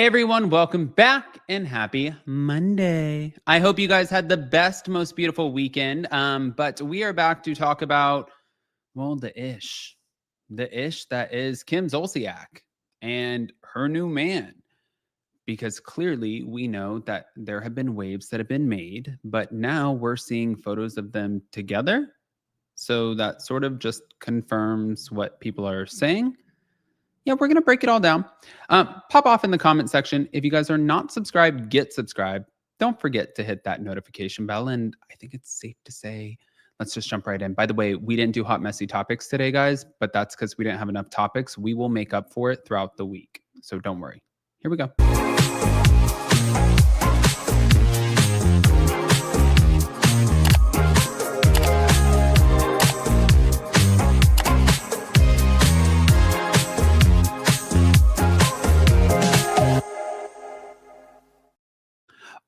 Hey everyone, welcome back and happy Monday. I hope you guys had the best, most beautiful weekend. But we are back to talk about, well, the ish that is Kim Zolciak and her new man. Because clearly we know that there have been waves that have been made, but now we're seeing photos of them together. So that sort of just confirms what people are saying. Yeah, we're going to break it all down. Pop off in the comment section. If you guys are not subscribed, get subscribed. Don't forget to hit that notification bell. And I think it's safe to say, let's just jump right in. By the way, we didn't do hot, messy topics today, guys, but that's because we didn't have enough topics. We will make up for it throughout the week. So don't worry. Here we go.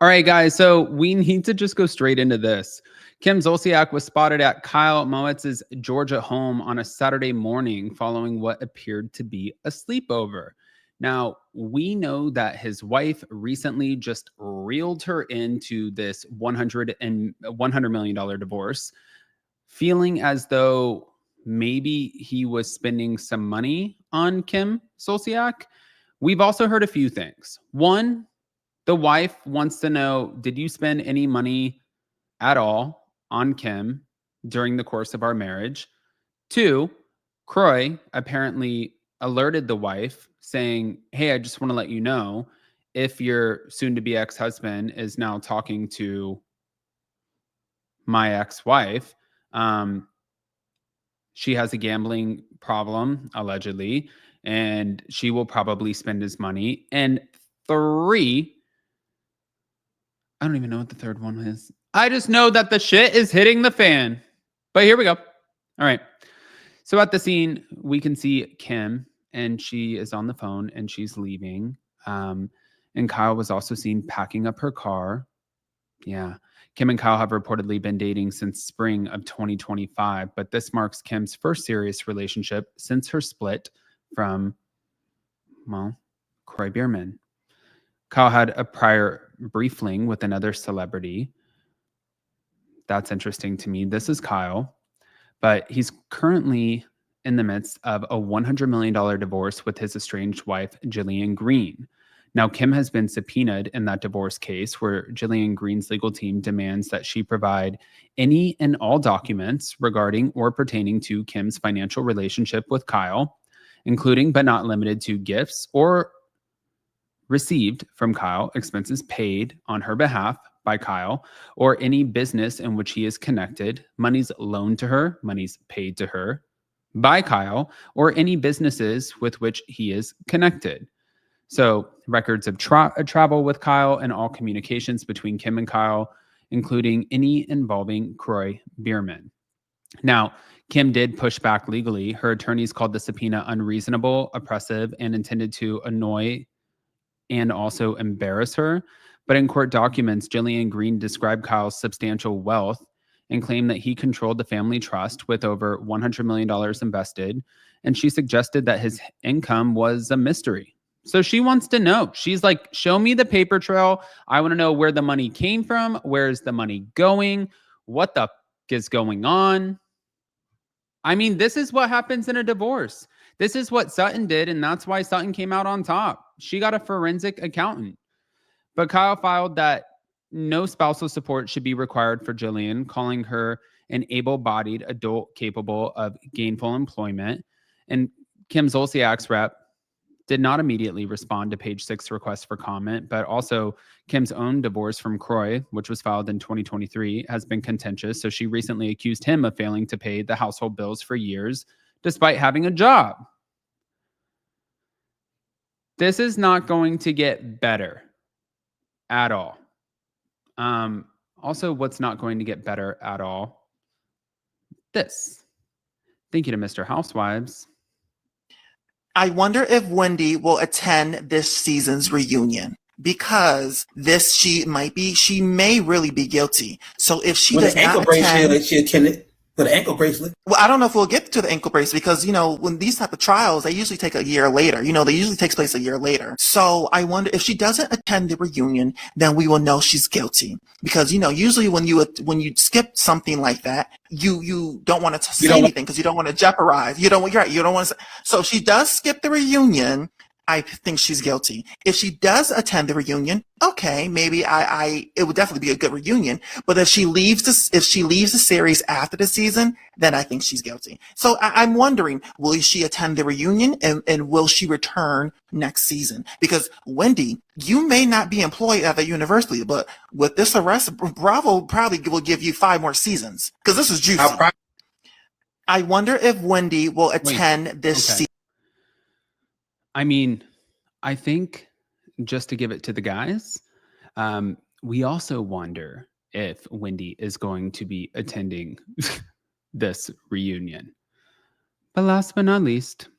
All right, guys, so we need to just go straight into this. Kim Zolciak was spotted at Kyle Mowitz's Georgia home on a Saturday morning following what appeared to be a sleepover. Now, we know that his wife recently just reeled her into this $100 million divorce, feeling as though maybe he was spending some money on Kim Zolciak. We've also heard a few things. One, the wife wants to know, did you spend any money at all on Kim during the course of our marriage? Two, Croy apparently alerted the wife saying, hey, I just want to let you know if your soon-to-be ex-husband is now talking to my ex-wife, she has a gambling problem, allegedly, and she will probably spend his money. And three, I don't even know what the third one is. I just know that the shit is hitting the fan. But here we go. All right. So at the scene, we can see Kim, and she is on the phone, and she's leaving. And Kyle was also seen packing up her car. Yeah. Kim and Kyle have reportedly been dating since spring of 2025, but this marks Kim's first serious relationship since her split from, well, Croy Bierman. Kyle had a prior brief fling with another celebrity. That's interesting to me. This is Kyle, but he's currently in the midst of a $100 million divorce with his estranged wife, Jillian Green. Now, Kim has been subpoenaed in that divorce case where Jillian Green's legal team demands that she provide any and all documents regarding or pertaining to Kim's financial relationship with Kyle, including but not limited to gifts or received from Kyle, expenses paid on her behalf by Kyle, or any business in which he is connected, monies loaned to her, monies paid to her by Kyle, or any businesses with which he is connected. So records of travel with Kyle and all communications between Kim and Kyle, including any involving Croy Bierman. Now, Kim did push back legally. Her attorneys called the subpoena unreasonable, oppressive, and intended to annoy and also embarrass her. But in court documents, Jillian Green described Kyle's substantial wealth and claimed that he controlled the family trust with over $100 million invested. And she suggested that his income was a mystery. So she wants to know. She's like, show me the paper trail. I want to know where the money came from. Where is the money going? What the f is going on? I mean, this is what happens in a divorce. This is what Sutton did, and that's why Sutton came out on top. She got a forensic accountant. But Kyle filed that no spousal support should be required for Jillian, calling her an able-bodied adult capable of gainful employment. And Kim Zolciak's rep did not immediately respond to page 6 request for comment, but also Kim's own divorce from Croy, which was filed in 2023, has been contentious. So she recently accused him of failing to pay the household bills for years, despite having a job. This is not going to get better at all. Also, what's not going to get better at all? This. Thank you to Mr. Housewives. I wonder if Wendy will attend this season's reunion because she may really be guilty. So if she does not attend, she attended. For the ankle bracelet. Well, I don't know if we'll get to the ankle brace because, when these type of trials, they usually take a year later. They usually takes place a year later. So I wonder if she doesn't attend the reunion, then we will know she's guilty. Because, usually when you skip something like that, you don't want to say anything because you don't want to jeopardize. You don't want to. So if she does skip the reunion, I think she's guilty. If she does attend the reunion, okay, maybe it would definitely be a good reunion. But if she leaves the series after the season, then I think she's guilty. So I'm wondering, will she attend the reunion and will she return next season? Because Wendy, you may not be employed at the university, but with this arrest, Bravo probably will give you 5 more seasons because this is juicy. I wonder if Wendy will attend this season. I mean, I think just to give it to the guys, we also wonder if Wendy is going to be attending this reunion. But last but not least,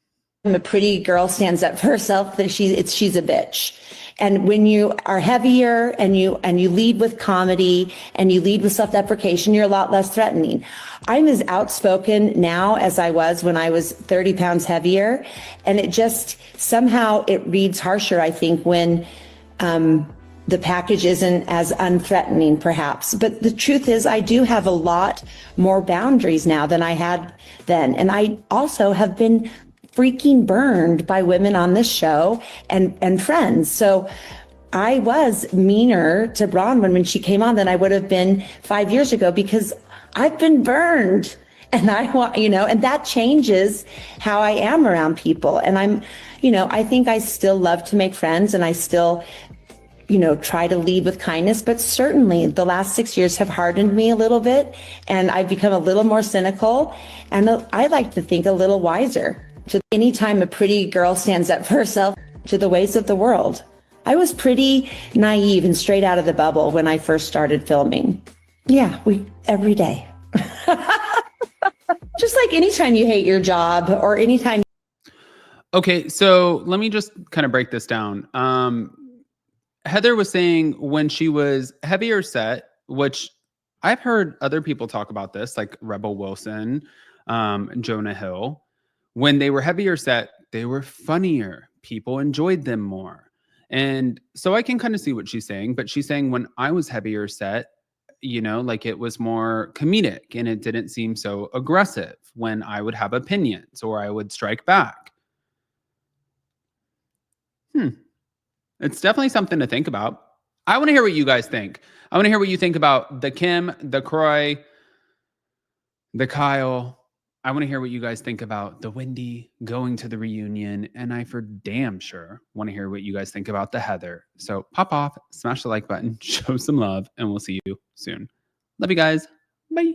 a pretty girl stands up for herself, that she's a bitch. And when you are heavier and you lead with comedy and you lead with self-deprecation, you're a lot less threatening. I'm as outspoken now as I was when I was 30 pounds heavier. And it just, somehow it reads harsher, I think, when the package isn't as unthreatening, perhaps. But the truth is, I do have a lot more boundaries now than I had then. And I also have been freaking burned by women on this show and friends. So I was meaner to Bronwyn when she came on than I would have been 5 years ago because I've been burned. And I want, and that changes how I am around people. And I think I still love to make friends and I still, try to lead with kindness. But certainly the last 6 years have hardened me a little bit and I've become a little more cynical and I like to think a little wiser. So anytime a pretty girl stands up for herself to the ways of the world. I was pretty naive and straight out of the bubble when I first started filming. Yeah, every day. Just like anytime you hate your job or anytime. Okay, so let me just kind of break this down. Heather was saying when she was heavier set, which I've heard other people talk about this, like Rebel Wilson, Jonah Hill. When they were heavier set, they were funnier. People enjoyed them more. And so I can kind of see what she's saying, but she's saying when I was heavier set, like it was more comedic and it didn't seem so aggressive when I would have opinions or I would strike back. It's definitely something to think about. I want to hear what you guys think. I want to hear what you think about the Kim, the Kroy, the Kyle. I want to hear what you guys think about the Wendy going to the reunion. And I for damn sure want to hear what you guys think about the Heather. So pop off, smash the like button, show some love, and we'll see you soon. Love you guys. Bye.